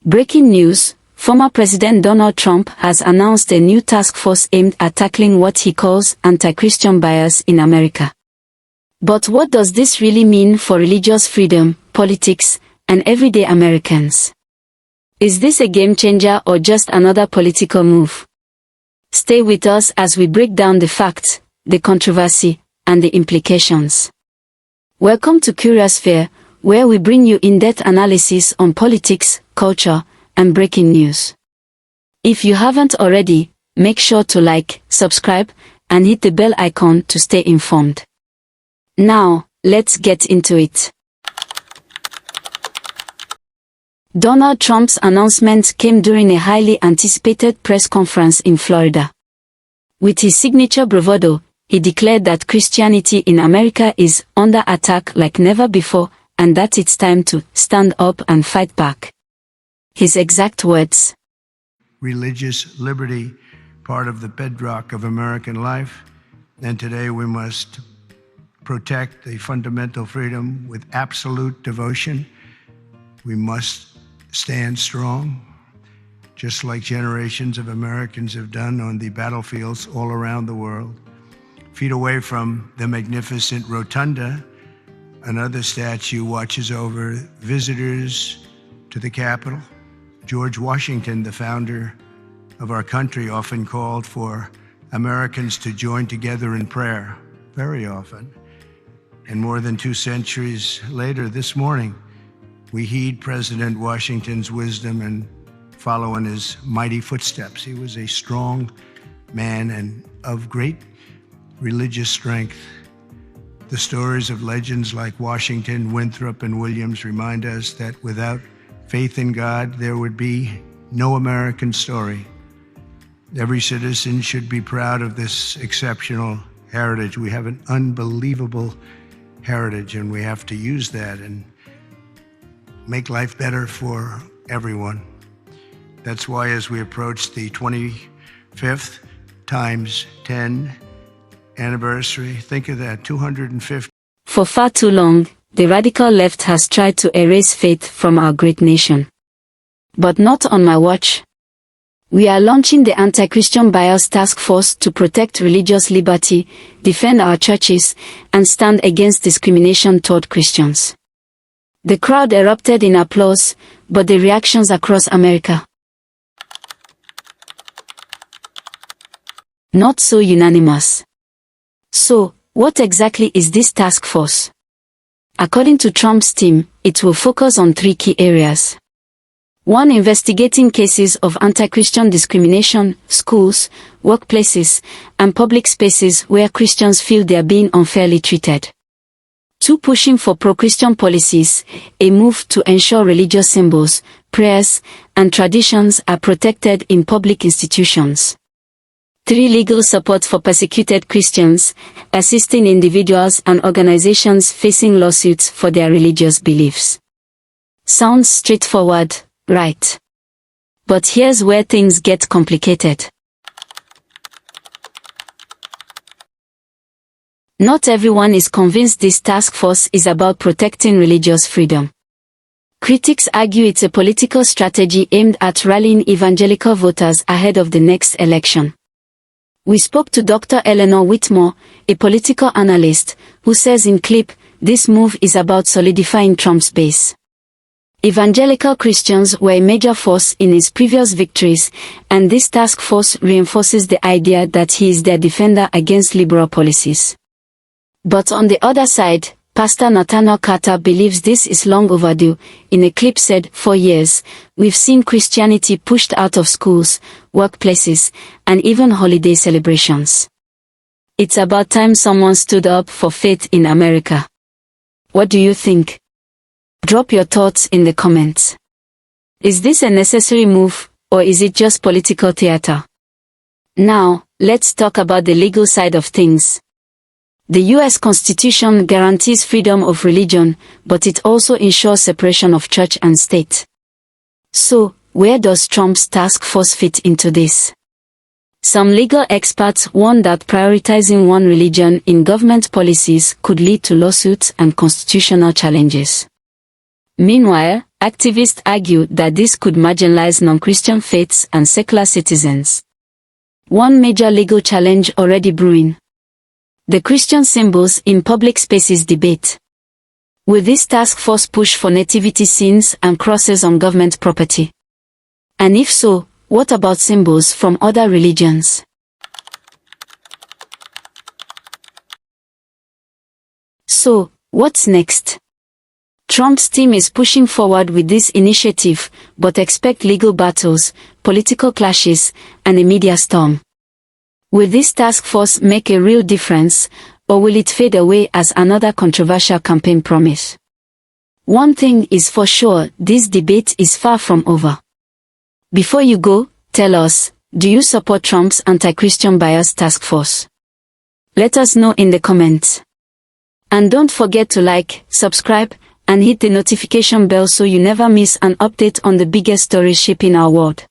Breaking news: former President Donald Trump has announced a new task force aimed at tackling what he calls anti-Christian bias in America. But what does this really mean for religious freedom, politics, and everyday Americans? Is this a game changer or just another political move? Stay with us as we break down the facts, the controversy, and the implications. Welcome to Curiosphere, where we bring you in-depth analysis on politics, culture, and breaking news. If you haven't already, make sure to like, subscribe, and hit the bell icon to stay informed. Now, let's get into it. Donald Trump's announcement came during a highly anticipated press conference in Florida. With his signature bravado, he declared that Christianity in America is under attack like never before, and that it's time to stand up and fight back. His exact words: religious liberty, part of the bedrock of American life, and today we must protect the fundamental freedom with absolute devotion. We must stand strong, just like generations of Americans have done on the battlefields all around the world. Feet away from the magnificent rotunda, another statue watches over visitors to the Capitol. George Washington, the founder of our country, often called for Americans to join together in prayer, very often. And more than 2 centuries later, this morning, we heed President Washington's wisdom and follow in his mighty footsteps. He was a strong man and of great religious strength. The stories of legends like Washington, Winthrop, and Williams remind us that without faith in God, there would be no American story. Every citizen should be proud of this exceptional heritage. We have an unbelievable heritage, and we have to use that and make life better for everyone. That's why as we approach the 25th times 10 anniversary, think of that, 250. For far too long, the radical left has tried to erase faith from our great nation. But not on my watch. We are launching the Anti-Christian Bias Task Force to protect religious liberty, defend our churches, and stand against discrimination toward Christians. The crowd erupted in applause, but the reactions across America, not so unanimous. So, what exactly is this task force? According to Trump's team, it will focus on 3 key areas. 1. Investigating cases of anti-Christian discrimination, schools, workplaces, and public spaces where Christians feel they are being unfairly treated. 2. Pushing for pro-Christian policies, a move to ensure religious symbols, prayers, and traditions are protected in public institutions. 3. Legal support for persecuted Christians, assisting individuals and organizations facing lawsuits for their religious beliefs. Sounds straightforward, right? But here's where things get complicated. Not everyone is convinced this task force is about protecting religious freedom. Critics argue it's a political strategy aimed at rallying evangelical voters ahead of the next election. We spoke to Dr. Eleanor Whitmore, a political analyst, who says in clip, this move is about solidifying Trump's base. Evangelical Christians were a major force in his previous victories, and this task force reinforces the idea that he is their defender against liberal policies. But on the other side, Pastor Nathaniel Carter believes this is long overdue. In a clip said, "For years, we've seen Christianity pushed out of schools, workplaces, and even holiday celebrations. It's about time someone stood up for faith in America." What do you think? Drop your thoughts in the comments. Is this a necessary move, or is it just political theater? Now, let's talk about the legal side of things. The U.S. Constitution guarantees freedom of religion, but it also ensures separation of church and state. So, where does Trump's task force fit into this? Some legal experts warn that prioritizing one religion in government policies could lead to lawsuits and constitutional challenges. Meanwhile, activists argue that this could marginalize non-Christian faiths and secular citizens. One major legal challenge already brewing. The Christian symbols in public spaces debate. Will this task force push for nativity scenes and crosses on government property? And if so, what about symbols from other religions? So, what's next? Trump's team is pushing forward with this initiative, but expect legal battles, political clashes, and a media storm. Will this task force make a real difference, or will it fade away as another controversial campaign promise? One thing is for sure, this debate is far from over. Before you go, tell us, do you support Trump's anti-Christian bias task force? Let us know in the comments. And don't forget to like, subscribe, and hit the notification bell so you never miss an update on the biggest stories shaping our world.